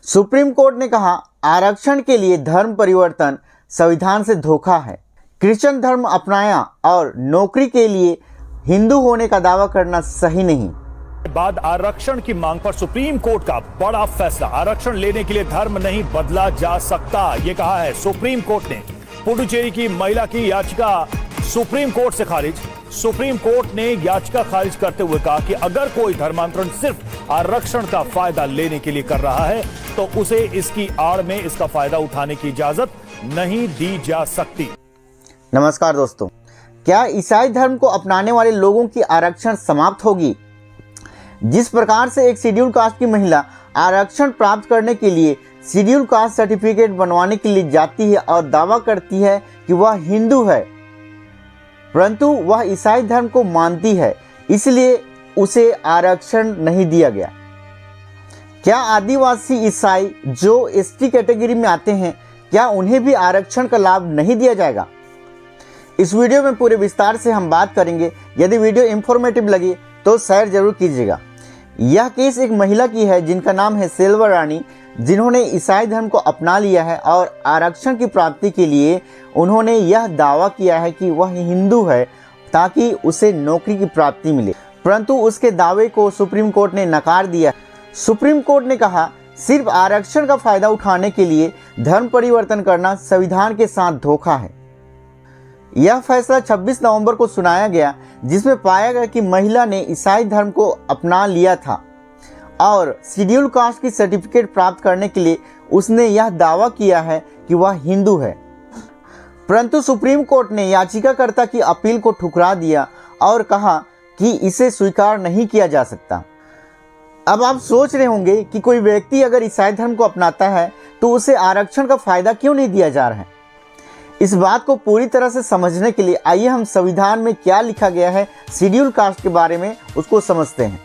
Supreme court ने कहा, आरक्षण के लिए धर्म परिवर्तन संविधान से धोखा है। क्रिश्चियन धर्म अपनाया और नौकरी के लिए हिंदू होने का दावा करना सही नहीं। बाद आरक्षण की मांग पर सुप्रीम कोर्ट का बड़ा फैसला। आरक्षण लेने के लिए धर्म नहीं बदला जा सकता, ये कहा है सुप्रीम कोर्ट ने। पुडुचेरी की महिला की याचिका सुप्रीम कोर्ट से खारिज। सुप्रीम कोर्ट ने याचिका खारिज करते हुए कहा कि अगर कोई धर्मांतरण सिर्फ आरक्षण का फायदा लेने के लिए कर रहा है तो उसे इसकी आड़ में इसका फायदा उठाने की इजाजत नहीं दी जा सकती। नमस्कार दोस्तों, क्या ईसाई धर्म को अपनाने वाले लोगों की आरक्षण समाप्त होगी? जिस प्रकार से एक शेड्यूल कास्ट की महिला आरक्षण प्राप्त करने के लिए शेड्यूल कास्ट सर्टिफिकेट बनवाने के लिए जाती है और दावा करती है कि वह हिंदू है, परंतु वह ईसाई धर्म को मानती है, इसलिए उसे आरक्षण नहीं दिया गया। क्या आदिवासी ईसाई जो एसटी कैटेगरी में आते हैं, क्या उन्हें भी आरक्षण का लाभ नहीं दिया जाएगा? इस वीडियो में पूरे विस्तार से हम बात करेंगे। यदि वीडियो इंफॉर्मेटिव लगी तो शेयर जरूर कीजिएगा। यह केस एक महिला की है जिनका नाम है सेल्वा रानी, जिन्होंने ईसाई धर्म को अपना लिया है और आरक्षण की प्राप्ति के लिए उन्होंने यह दावा किया है कि वह हिंदू है ताकि उसे नौकरी की प्राप्ति मिले, परंतु उसके दावे को सुप्रीम कोर्ट ने नकार दिया। सुप्रीम कोर्ट ने कहा, सिर्फ आरक्षण का फायदा उठाने के लिए धर्म परिवर्तन करना संविधान के साथ धोखा है। यह फैसला 26 नवंबर को सुनाया गया, जिसमें पाया गया कि महिला ने ईसाई धर्म को अपना लिया था और शेड्यूल कास्ट की सर्टिफिकेट प्राप्त करने के लिए उसने यह दावा किया है कि वह हिंदू है, परंतु सुप्रीम कोर्ट ने याचिकाकर्ता की अपील को ठुकरा दिया और कहा कि इसे स्वीकार नहीं किया जा सकता। अब आप सोच रहे होंगे कि कोई व्यक्ति अगर ईसाई धर्म को अपनाता है तो उसे आरक्षण का फायदा क्यों नहीं दिया जा रहा है? इस बात को पूरी तरह से समझने के लिए आइए हम संविधान में क्या लिखा गया है शेड्यूल कास्ट के बारे में उसको समझते हैं।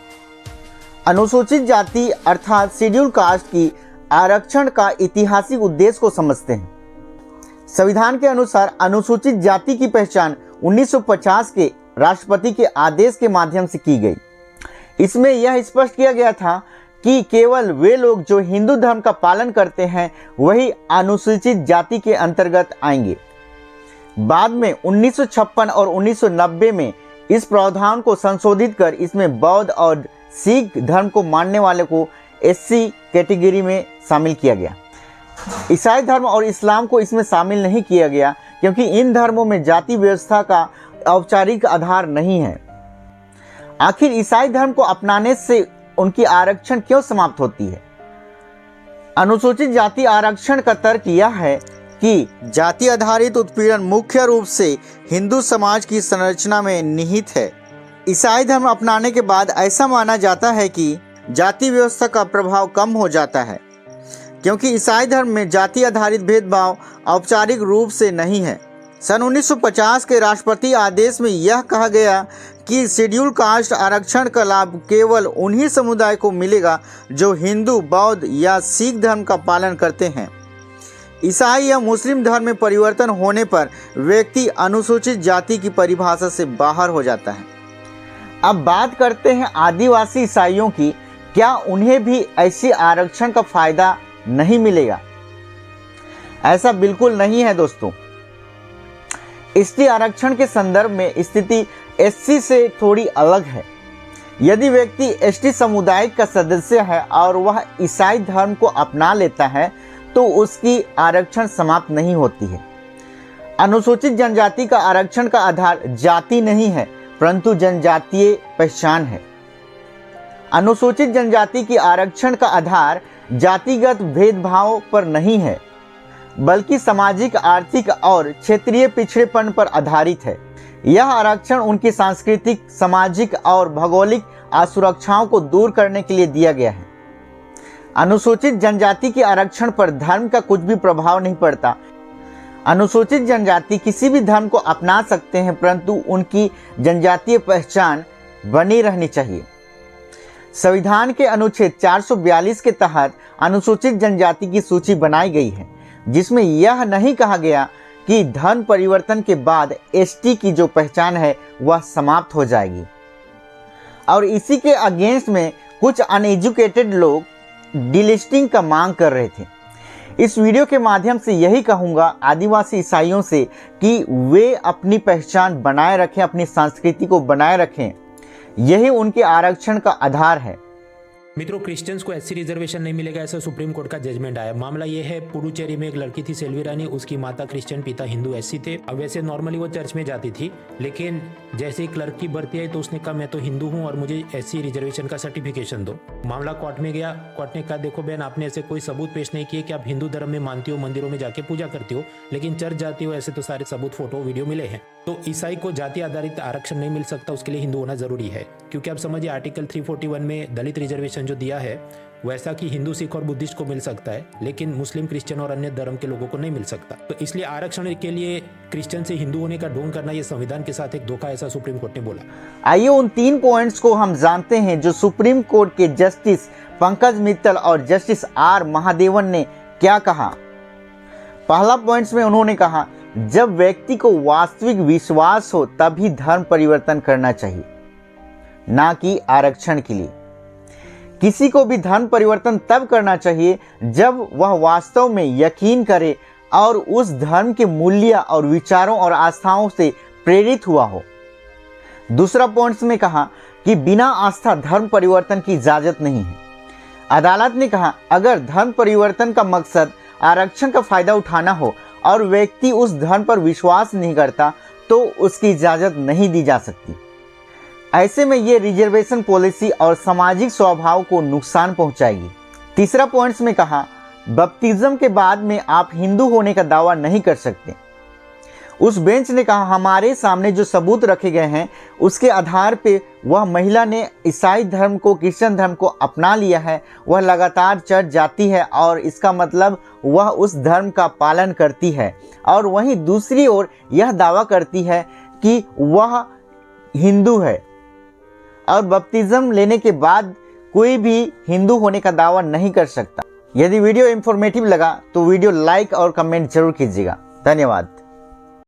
अनुसूचित जाति अर्थात शेड्यूल कास्ट की आरक्षण का ऐतिहासिक उद्देश्य को समझते हैं। संविधान के अनुसार अनुसूचित जाति की पहचान 1950 के राष्ट्रपति के आदेश के माध्यम से की गई। इसमें यह स्पष्ट किया गया था कि केवल वे लोग जो हिंदू धर्म का पालन करते हैं वही अनुसूचित जाति के अंतर्गत आएंगे। बाद में 1956 और 1990 में इस प्रावधान को संशोधित कर इसमें बौद्ध और सिख धर्म को मानने वाले को एससी कैटेगरी में शामिल किया गया। ईसाई धर्म और इस्लाम को इसमें शामिल नहीं किया गया क्योंकि इन धर्मों में जाति व्यवस्था का औपचारिक आधार नहीं है। आखिर ईसाई धर्म को अपनाने से उनकी आरक्षण क्यों समाप्त होती है? अनुसूचित जाति आरक्षण का तर्क यह है कि जाति आधारित उत्पीड़न मुख्य रूप से हिंदू समाज की संरचना में निहित है। ईसाई धर्म अपनाने के बाद ऐसा माना जाता है कि जाति व्यवस्था का प्रभाव कम हो जाता है, क्योंकि ईसाई धर्म में जाति आधारित भेदभाव औपचारिक रूप से नहीं है। सन 1950 के राष्ट्रपति आदेश में यह कहा गया कि शेड्यूल कास्ट आरक्षण का लाभ केवल उन्हीं समुदाय को मिलेगा जो हिंदू, बौद्ध या सिख धर्म का पालन करते हैं। ईसाई या मुस्लिम धर्म में परिवर्तन होने पर व्यक्ति अनुसूचित जाति की परिभाषा से बाहर हो जाता है। अब बात करते हैं आदिवासी ईसाइयों की। क्या उन्हें भी ऐसी आरक्षण का फायदा नहीं मिलेगा? ऐसा बिल्कुल नहीं है दोस्तों। एसटी आरक्षण के संदर्भ में स्थिति एससी से थोड़ी अलग है। यदि व्यक्ति एसटी समुदाय का सदस्य है और वह ईसाई धर्म को अपना लेता है तो उसकी आरक्षण समाप्त नहीं होती है। अनुसूचित जनजाति का आरक्षण का आधार जाति नहीं है, परंतु जनजातीय पहचान है। अनुसूचित जनजाति की आरक्षण का आधार जातिगत भेदभाव पर नहीं है, बल्कि सामाजिक, आर्थिक और क्षेत्रीय पिछड़ेपन पर आधारित है। यह आरक्षण उनकी सांस्कृतिक, सामाजिक और भौगोलिक असुरक्षाओं को दूर करने के लिए दिया गया है। अनुसूचित जनजाति के आरक्षण पर धर्म का कुछ भी प्रभाव नहीं पड़ता। अनुसूचित जनजाति किसी भी धर्म को अपना सकते हैं, परंतु उनकी जनजातीय पहचान बनी रहनी चाहिए। संविधान के अनुच्छेद 442 के तहत अनुसूचित जनजाति की सूची बनाई गई है, जिसमें यह नहीं कहा गया कि धर्म परिवर्तन के बाद एसटी की जो पहचान है वह समाप्त हो जाएगी। और इसी के अगेंस्ट में कुछ अनएजुकेटेड लोग डिलिस्टिंग का मांग कर रहे थे। इस वीडियो के माध्यम से यही कहूँगा आदिवासी ईसाइयों से कि वे अपनी पहचान बनाए रखें, अपनी संस्कृति को बनाए रखें। यही उनके आरक्षण का आधार है। मित्रों, क्रिश्चियंस को एससी रिजर्वेशन नहीं मिलेगा ऐसा सुप्रीम कोर्ट का जजमेंट आया। मामला ये है, पुडुचेरी में एक लड़की थी सेल्वी रानी, उसकी माता क्रिश्चियन पिता हिंदू एससी थे। अब वैसे नॉर्मली वो चर्च में जाती थी, लेकिन जैसे ही क्लर्क की भर्ती आई तो उसने कहा मैं तो हिंदू हूँ और मुझे एससी रिजर्वेशन का सर्टिफिकेशन दो। मामला कोर्ट में गया। कोर्ट ने कहा देखो बहन, आपने ऐसे कोई सबूत पेश नहीं किए कि आप हिंदू धर्म में मानती हो, मंदिरों में जाके पूजा करती हो, लेकिन चर्च जाती हो, ऐसे तो सारे सबूत फोटो वीडियो मिले हैं। तो ईसाई को जाति आधारित आरक्षण नहीं मिल सकता, उसके लिए हिंदू होना जरूरी है। क्योंकि आप समझिए आर्टिकल 341 में दलित रिजर्वेशन जो दिया है वैसा कि हिंदू, सिख और बुद्धिस्ट को मिल सकता है, लेकिन मुस्लिम, क्रिश्चियन और अन्य धर्म के लोगों को नहीं मिल सकता। तो इसलिए आरक्षण के लिए क्रिश्चियन से हिंदू होने का ढोंग करना यह संविधान के साथ एक धोखा, ऐसा सुप्रीम कोर्ट ने बोला। आइए उन 3 पॉइंट्स को हम जानते हैं जो सुप्रीम कोर्ट के जस्टिस पंकज मित्तल और जस्टिस आर महादेवन ने क्या कहा। पहला पॉइंट्स में उन्होंने कहा, जब व्यक्ति को वास्तविक विश्वास हो तभी धर्म परिवर्तन करना चाहिए, ना कि आरक्षण के लिए। किसी को भी धर्म परिवर्तन तब करना चाहिए जब वह वास्तव में यकीन करे और उस धर्म के मूल्य और विचारों और आस्थाओं से प्रेरित हुआ हो। दूसरा पॉइंट्स में कहा कि बिना आस्था धर्म परिवर्तन की इजाजत नहीं है। अदालत ने कहा, अगर धर्म परिवर्तन का मकसद आरक्षण का फायदा उठाना हो और व्यक्ति उस धर्म पर विश्वास नहीं करता तो उसकी इजाजत नहीं दी जा सकती। ऐसे में ये रिजर्वेशन पॉलिसी और सामाजिक स्वभाव को नुकसान पहुंचाएगी। तीसरा पॉइंट्स में कहा, बपतिज्म के बाद में आप हिंदू होने का दावा नहीं कर सकते। उस बेंच ने कहा, हमारे सामने जो सबूत रखे गए हैं उसके आधार पे वह महिला ने ईसाई धर्म को, क्रिश्चियन धर्म को अपना लिया है, वह लगातार चर्च जाती है और इसका मतलब वह उस धर्म का पालन करती है, और वहीं दूसरी ओर यह दावा करती है कि वह हिंदू है और बपतिज्म लेने के बाद कोई भी हिंदू होने का दावा नहीं कर सकता। यदि वीडियो इंफॉर्मेटिव लगा तो वीडियो लाइक और कमेंट जरूर कीजिएगा। धन्यवाद।